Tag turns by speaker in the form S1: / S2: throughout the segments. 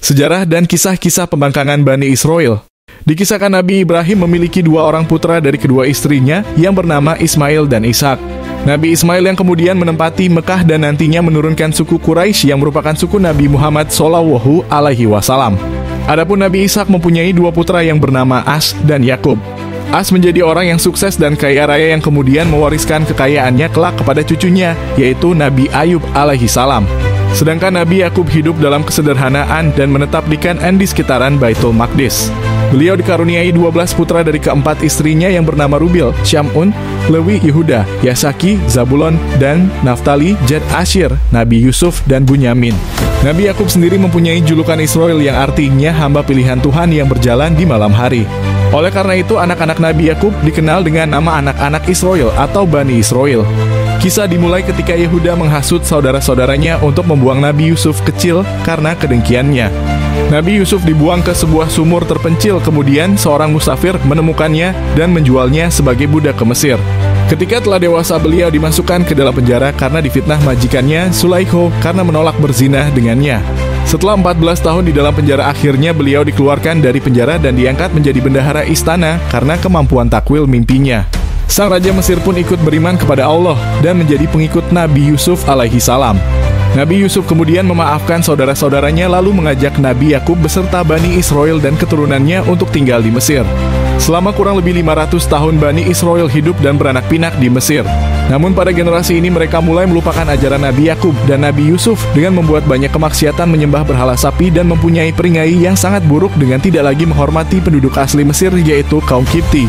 S1: Sejarah dan kisah-kisah pembangkangan Bani Israel. Dikisahkan Nabi Ibrahim memiliki 2 orang putra dari kedua istrinya yang bernama Ismail dan Ishak. Nabi Ismail yang kemudian menempati Mekah dan nantinya menurunkan suku Quraisy yang merupakan suku Nabi Muhammad SAW. Adapun Nabi Ishak mempunyai 2 putra yang bernama As dan Yakub. As menjadi orang yang sukses dan kaya raya yang kemudian mewariskan kekayaannya kelak kepada cucunya, yaitu Nabi Ayub alaihissalam. Sedangkan Nabi Yakub hidup dalam kesederhanaan dan menetap di Kan'an di sekitaran Baitul Maqdis. Beliau dikaruniai 12 putra dari keempat istrinya yang bernama Rubil, Syamun, Lewi, Yehuda, Yasaki, Zabulon, dan Naftali, Gad, Asyir, Nabi Yusuf, dan Bunyamin. Nabi Yakub sendiri mempunyai julukan Israel yang artinya hamba pilihan Tuhan yang berjalan di malam hari. Oleh karena itu, anak-anak Nabi Yakub dikenal dengan nama anak-anak Israel atau Bani Israel. Kisah dimulai ketika Yehuda menghasut saudara-saudaranya untuk membuang Nabi Yusuf kecil karena kedengkiannya. Nabi Yusuf dibuang ke sebuah sumur terpencil, kemudian seorang musafir menemukannya dan menjualnya sebagai budak ke Mesir. Ketika telah dewasa, beliau dimasukkan ke dalam penjara karena difitnah majikannya Sulaikho karena menolak berzinah dengannya. Setelah 14 tahun di dalam penjara, akhirnya beliau dikeluarkan dari penjara dan diangkat menjadi bendahara istana karena kemampuan takwil mimpinya. Sang Raja Mesir pun ikut beriman kepada Allah dan menjadi pengikut Nabi Yusuf alaihissalam. Nabi Yusuf kemudian memaafkan saudara-saudaranya lalu mengajak Nabi Yakub beserta Bani Israel dan keturunannya untuk tinggal di Mesir. Selama kurang lebih 500 tahun Bani Israel hidup dan beranak pinak di Mesir. Namun pada generasi ini mereka mulai melupakan ajaran Nabi Yakub dan Nabi Yusuf dengan membuat banyak kemaksiatan, menyembah berhala sapi dan mempunyai peringai yang sangat buruk dengan tidak lagi menghormati penduduk asli Mesir, yaitu kaum Kipti.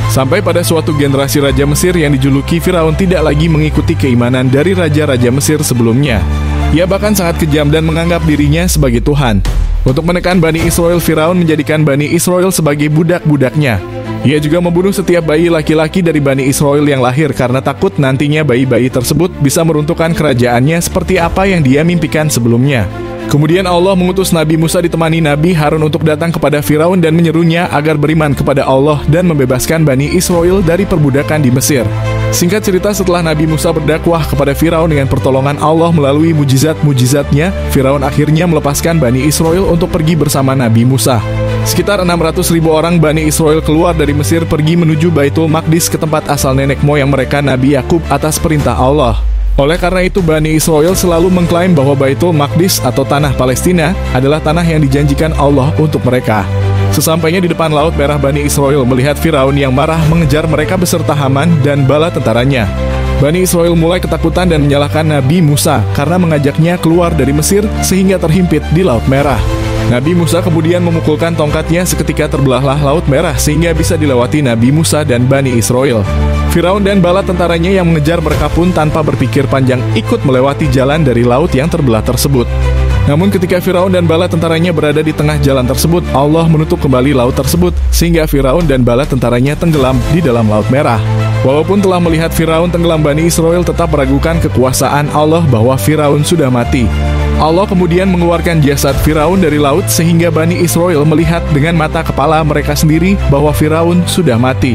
S1: Sampai pada suatu generasi Raja Mesir yang dijuluki Firaun tidak lagi mengikuti keimanan dari Raja-Raja Mesir sebelumnya. Ia bahkan sangat kejam dan menganggap dirinya sebagai Tuhan. Untuk menekan Bani Israel, Firaun menjadikan Bani Israel sebagai budak-budaknya. Ia juga membunuh setiap bayi laki-laki dari Bani Israel yang lahir karena takut nantinya bayi-bayi tersebut bisa meruntuhkan kerajaannya seperti apa yang dia mimpikan sebelumnya. Kemudian Allah mengutus Nabi Musa ditemani Nabi Harun untuk datang kepada Firaun dan menyerunya agar beriman kepada Allah dan membebaskan Bani Israel dari perbudakan di Mesir. Singkat cerita, setelah Nabi Musa berdakwah kepada Firaun dengan pertolongan Allah melalui mujizat-mujizatnya, Firaun akhirnya melepaskan Bani Israel untuk pergi bersama Nabi Musa. Sekitar 600.000 orang Bani Israel keluar dari Mesir pergi menuju Baitul Maqdis ke tempat asal nenek moyang mereka Nabi Yakub atas perintah Allah. Oleh karena itu, Bani Israel selalu mengklaim bahwa Baitul Maqdis atau tanah Palestina adalah tanah yang dijanjikan Allah untuk mereka. Sesampainya di depan Laut Merah, Bani Israel melihat Firaun yang marah mengejar mereka beserta Haman dan bala tentaranya. Bani Israel mulai ketakutan dan menyalahkan Nabi Musa karena mengajaknya keluar dari Mesir sehingga terhimpit di Laut Merah. Nabi Musa kemudian memukulkan tongkatnya, seketika terbelahlah Laut Merah sehingga bisa dilewati Nabi Musa dan Bani Israel. Firaun dan bala tentaranya yang mengejar mereka pun tanpa berpikir panjang ikut melewati jalan dari laut yang terbelah tersebut. Namun ketika Firaun dan bala tentaranya berada di tengah jalan tersebut, Allah menutup kembali laut tersebut sehingga Firaun dan bala tentaranya tenggelam di dalam Laut Merah. Walaupun telah melihat Firaun tenggelam, Bani Israel tetap meragukan kekuasaan Allah bahwa Firaun sudah mati. Allah kemudian mengeluarkan jasad Firaun dari laut sehingga Bani Israel melihat dengan mata kepala mereka sendiri bahwa Firaun sudah mati.